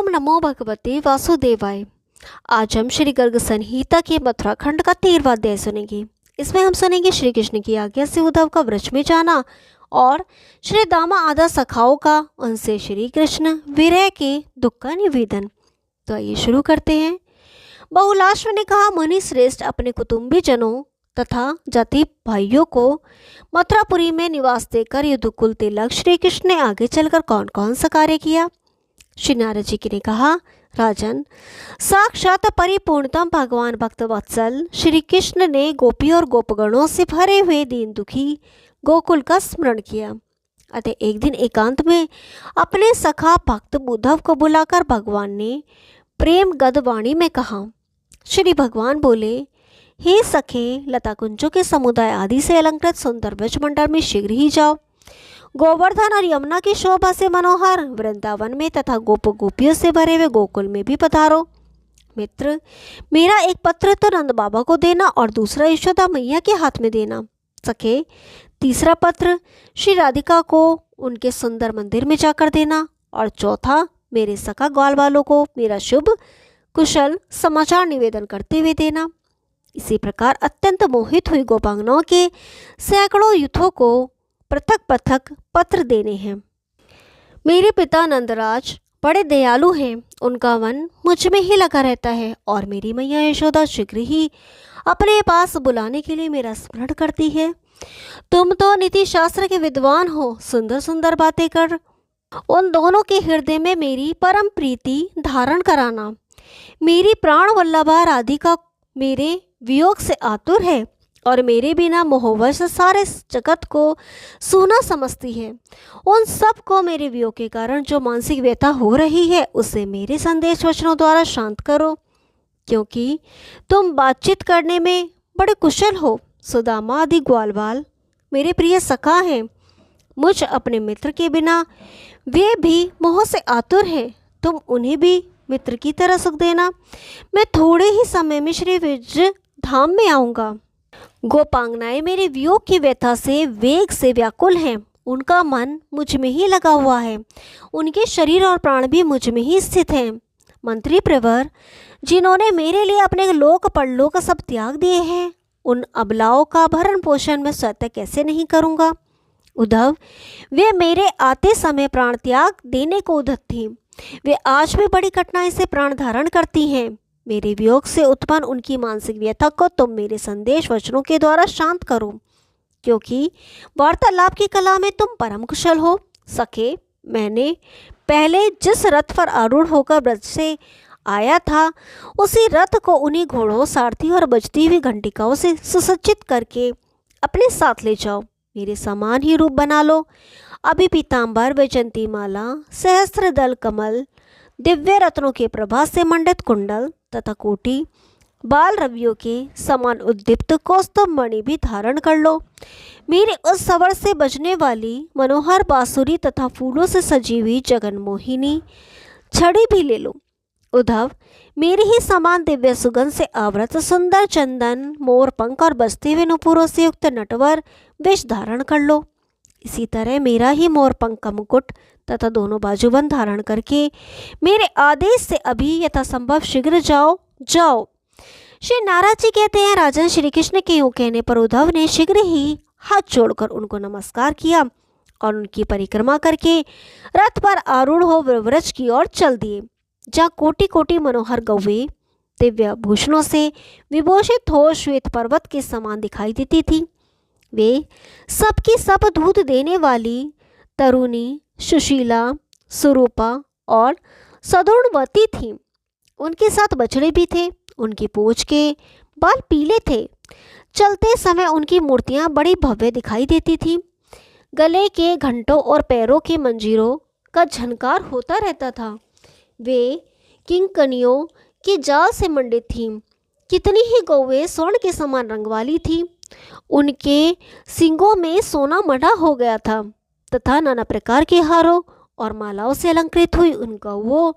ओम नमो भगवते वासुदेवाय। आज हम श्री गर्ग संहिता के मथुरा खंड का 13वां अध्याय सुनेंगे। इसमें हम सुनेंगे श्री कृष्ण की आज्ञा से उद्धव का वृक्ष में जाना और श्री दामा आधा सखाओं का उनसे श्री कृष्ण विरह के दुख का निवेदन। तो आइए शुरू करते हैं। बहुलाश्व ने कहा, मुनि श्रेष्ठ अपने कुटुंबी जनों तथा जाति भाइयों को मथुरापुरी में निवास देकर यदुकुल तिलक श्री कृष्ण ने आगे चलकर कौन कौन सा कार्य किया। श्री नारद जी ने कहा, राजन, साक्षात परिपूर्णतम भगवान भक्त वत्सल श्री कृष्ण ने गोपी और गोपगणों से भरे हुए दीन दुखी गोकुल का स्मरण किया। अतः एक दिन एकांत में अपने सखा भक्त उद्धव को बुलाकर भगवान ने प्रेम गद वाणी में कहा। श्री भगवान बोले, हे सखे, लता कुंजों के समुदाय आदि से अलंकृत सुंदर ब्रजमंडल में शीघ्र ही जाओ। गोवर्धन और यमुना की शोभा से मनोहर वृंदावन में तथा गोप गोपियों से भरे हुए गोकुल में भी पधारो। मित्र, मेरा एक पत्र तो नंद बाबा को देना और दूसरा यशोदा मैया के हाथ में देना। सखे, तीसरा पत्र श्री राधिका को उनके सुंदर मंदिर में जाकर देना और चौथा मेरे सखा ग्वाल वालों को मेरा शुभ कुशल समाचार निवेदन करते हुए देना। इसी प्रकार अत्यंत मोहित हुई गोपांगनाओं के सैकड़ों यूथों को पृथक पृथक पत्र देने हैं। मेरे पिता नंदराज बड़े दयालु हैं, उनका मन मुझ में ही लगा रहता है और मेरी मैया यशोदा शीघ्र ही अपने पास बुलाने के लिए मेरा स्मरण करती है। तुम तो नीति शास्त्र के विद्वान हो, सुंदर सुंदर बातें कर उन दोनों के हृदय में मेरी परम प्रीति धारण कराना। मेरी प्राण वल्लभा राधिका मेरे वियोग से आतुर है और मेरे बिना मोहवश सारे जगत को सूना समझती है। उन सब को मेरे वियोग के कारण जो मानसिक व्यथा हो रही है उसे मेरे संदेश वचनों द्वारा शांत करो, क्योंकि तुम बातचीत करने में बड़े कुशल हो। सुदामा आदि ग्वालवाल मेरे प्रिय सखा हैं, मुझ अपने मित्र के बिना वे भी मोह से आतुर हैं। तुम उन्हें भी मित्र की तरह सुख देना। मैं थोड़े ही समय में श्री विजय धाम में आऊँगा। गोपांगनाएं मेरे वियोग की व्यथा से वेग से व्याकुल हैं, उनका मन मुझ में ही लगा हुआ है, उनके शरीर और प्राण भी मुझ में ही स्थित हैं। मंत्री प्रवर, जिन्होंने मेरे लिए अपने लोक परलोक सब त्याग दिए हैं, उन अबलाओं का भरण पोषण मैं स्वतः कैसे नहीं करूँगा। उद्धव, वे मेरे आते समय प्राण त्याग देने को उद्धत थीं, वे आज भी बड़ी कठिनाई से प्राण धारण करती हैं। मेरे वियोग से उत्पन्न उनकी मानसिक व्यथा को तुम मेरे संदेश वचनों के द्वारा शांत करो, क्योंकि वार्तालाप की कला में तुम परम कुशल हो। सखे, मैंने पहले जिस रथ पर आरूढ़ होकर ब्रज से आया था, उसी रथ को उन्हीं घोड़ों, सारथी और बजती हुई घंटिकाओं से सुसज्जित करके अपने साथ ले जाओ। मेरे समान ही रूप बना लो। अभी पीताम्बर, वैजंती माला, सहस्त्र दल कमल, दिव्य रत्नों के प्रभा से मंडित कुंडल तथा कोटि बाल रवियों के समान उद्दीप्त कौस्तुभ मणि भी धारण कर लो। मेरे उस सवर से बजने वाली मनोहर बांसुरी तथा फूलों से सजी हुई जगन्मोहिनी छड़ी भी ले लो। उद्धव, मेरी ही समान दिव्य सुगंध से आवृत सुंदर चंदन, मोर पंख और बजते हुए नुपुरों से युक्त नटवर वेश धारण कर लो। इसी तरह मेरा ही मोर पंख का मुकुट तथा दोनों बाजूबंद धारण करके मेरे आदेश से अभी यथासंभव शीघ्र जाओ। श्री नारद जी कहते हैं, राजन, श्री कृष्ण के यूं कहने पर उद्धव ने शीघ्र ही हाथ जोड़कर उनको नमस्कार किया और उनकी परिक्रमा करके रथ पर आरूढ़ हो व्रज की ओर चल दिए, जहाँ कोटि कोटि मनोहर गौवे दिव्य भूषणों से विभूषित हो श्वेत पर्वत के समान दिखाई देती थी। वे सबकी सब दूध देने वाली तरुणी, सुशीला, सुरूपा और सदुणवती थीं। उनके साथ बछड़े भी थे। उनकी पूंछ के बाल पीले थे। चलते समय उनकी मूर्तियां बड़ी भव्य दिखाई देती थीं। गले के घंटों और पैरों के मंजीरों का झनकार होता रहता था। वे किंकनियों के जाल से मंडित थीं। कितनी ही गौवें स्वर्ण के समान रंग वाली थीं। उनके सींगों में सोना मढ़ा हो गया था तथा नाना प्रकार के हारों और मालाओं से अलंकृत हुई उन गौओं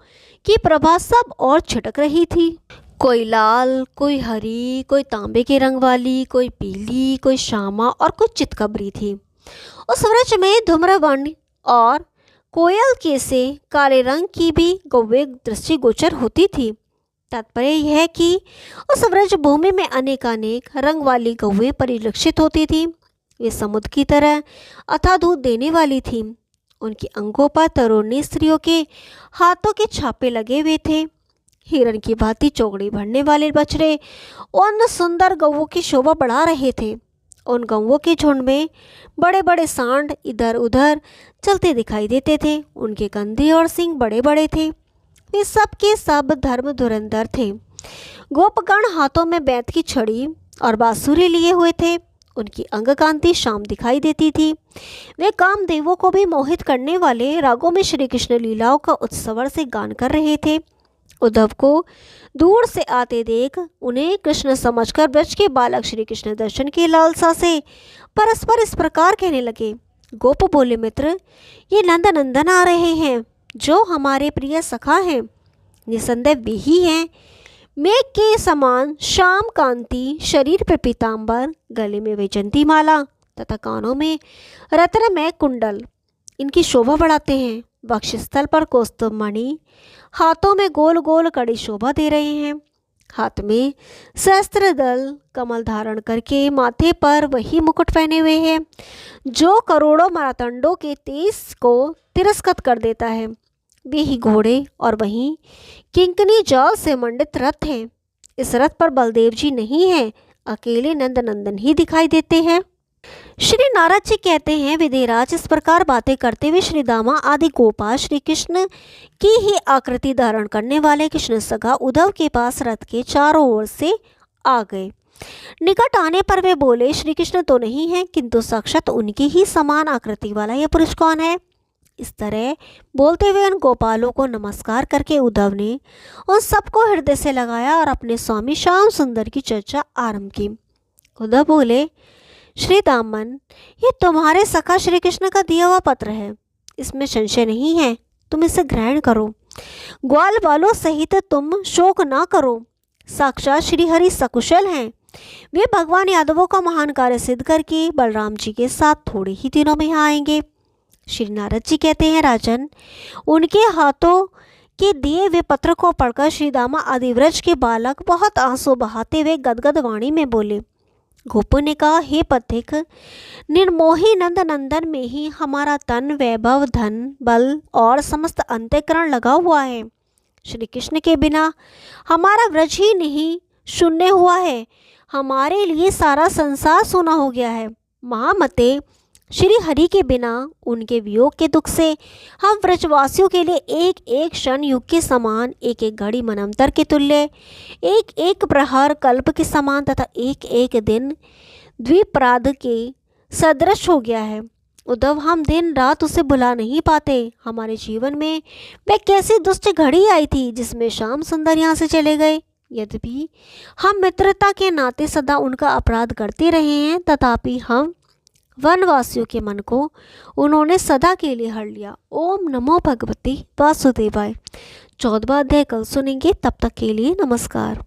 की प्रभा सब और छिटक रही थी। कोई लाल, कोई हरी, कोई तांबे के रंग वाली, कोई पीली, कोई श्यामा और कोई चितकबरी थी। उस वृक्ष में धूम्रवर्ण और कोयल के से काले रंग की भी गौवे दृष्टिगोचर होती थी। तात्पर्य यह है कि उस व्रज भूमि में अनेकानेक रंग वाली गौवें परिलक्षित होती थी। वे समुद्र की तरह अथाह दूध देने वाली थीं। उनके अंगों पर तरुणी स्त्रियों के हाथों के छापे लगे हुए थे। हिरण की भांति चौकड़ी भरने वाले बछड़े उन सुंदर गौवों की शोभा बढ़ा रहे थे। उन गौवों के झुंड में बड़े बड़े सांड इधर उधर चलते दिखाई देते थे। उनके कंधे और सींग बड़े बड़े थे। वे सब के सब धर्म धुरंधर थे। गोपगण हाथों में बैत की छड़ी और बांसुरी लिए हुए थे। उनकी अंग कांति शाम दिखाई देती थी। वे कामदेवों को भी मोहित करने वाले रागों में श्री कृष्ण लीलाओं का उत्सवर से गान कर रहे थे। उद्धव को दूर से आते देख उन्हें कृष्ण समझकर ब्रज के बालक श्री कृष्ण दर्शन की लालसा से परस्पर इस प्रकार कहने लगे। गोप बोले, मित्र, ये नंद नंदन आ रहे हैं जो हमारे प्रिय सखा हैं। निसंदेह वे ही हैं। मेघ के समान श्याम कांति, शरीर पर पीतांबर, गले में वैजंती माला तथा कानों में रत्नमय कुंडल इनकी शोभा बढ़ाते हैं। वक्षस्थल पर कौस्तुभ मणि, हाथों में गोल गोल कड़ी शोभा दे रहे हैं। हाथ में सहस्त्र दल कमल धारण करके माथे पर वही मुकुट पहने हुए हैं जो करोड़ों मारतंडों के तेज को तिरस्कृत कर देता है। वे ही घोड़े और वहीं किंकनी जाल से मंडित रथ हैं। इस रथ पर बलदेव जी नहीं हैं, अकेले नंद नंदन ही दिखाई देते हैं। श्री नारद जी कहते हैं, विदेराज इस प्रकार बातें करते हुए श्री दामा आदि गोपाल श्री कृष्ण की ही आकृति धारण करने वाले कृष्ण सखा उद्धव के पास रथ के चारों ओर से आ गए। निकट आने पर वे बोले, श्री कृष्ण तो नहीं है, किंतु साक्षात उनकी ही समान आकृति वाला यह पुरुष कौन है? इस तरह बोलते हुए उन गोपालों को नमस्कार करके उद्धव ने उन सबको हृदय से लगाया और अपने स्वामी श्याम सुंदर की चर्चा आरंभ की। उद्धव बोले, श्री दामन, ये तुम्हारे सखा श्री कृष्ण का दिया हुआ पत्र है, इसमें संशय नहीं है, तुम इसे ग्रहण करो। ग्वाल बालों सहित तुम शोक ना करो। साक्षात श्री हरि सकुशल हैं। वे भगवान यादवों का महान कार्य सिद्ध करके बलराम जी के साथ थोड़े ही दिनों में यहाँ आएंगे। श्री नारद जी कहते हैं, राजन, उनके हाथों के दिए हुए पत्र को पढ़कर श्री दामा आदि व्रज के बालक बहुत आंसू बहाते हुए गदगद वाणी में बोले। गोपों ने कहा, हे पथिक, निर्मोही नंद नंदन में ही हमारा तन, वैभव, धन, बल और समस्त अंतःकरण लगा हुआ है। श्री कृष्ण के बिना हमारा व्रज ही नहीं शून्य हुआ है। हमारे लिए सारा संसार सोना हो गया है। महामते, श्री हरि के बिना उनके वियोग के दुख से हम व्रजवासियों के लिए एक एक क्षण युग के समान, एक एक घड़ी मनंतर के तुल्य, एक एक प्रहर कल्प के समान तथा एक एक दिन द्विपराध के सदृश हो गया है। उद्धव, हम दिन रात उसे भुला नहीं पाते। हमारे जीवन में वह कैसी दुष्ट घड़ी आई थी जिसमें श्याम सुंदर यहाँ से चले गए। यद्यपि हम मित्रता के नाते सदा उनका अपराध करते रहे हैं, तथापि हम वनवासियों के मन को उन्होंने सदा के लिए हर लिया। ओम नमो भगवते वासुदेवाय। 14वां अध्याय कल सुनेंगे। तब तक के लिए नमस्कार।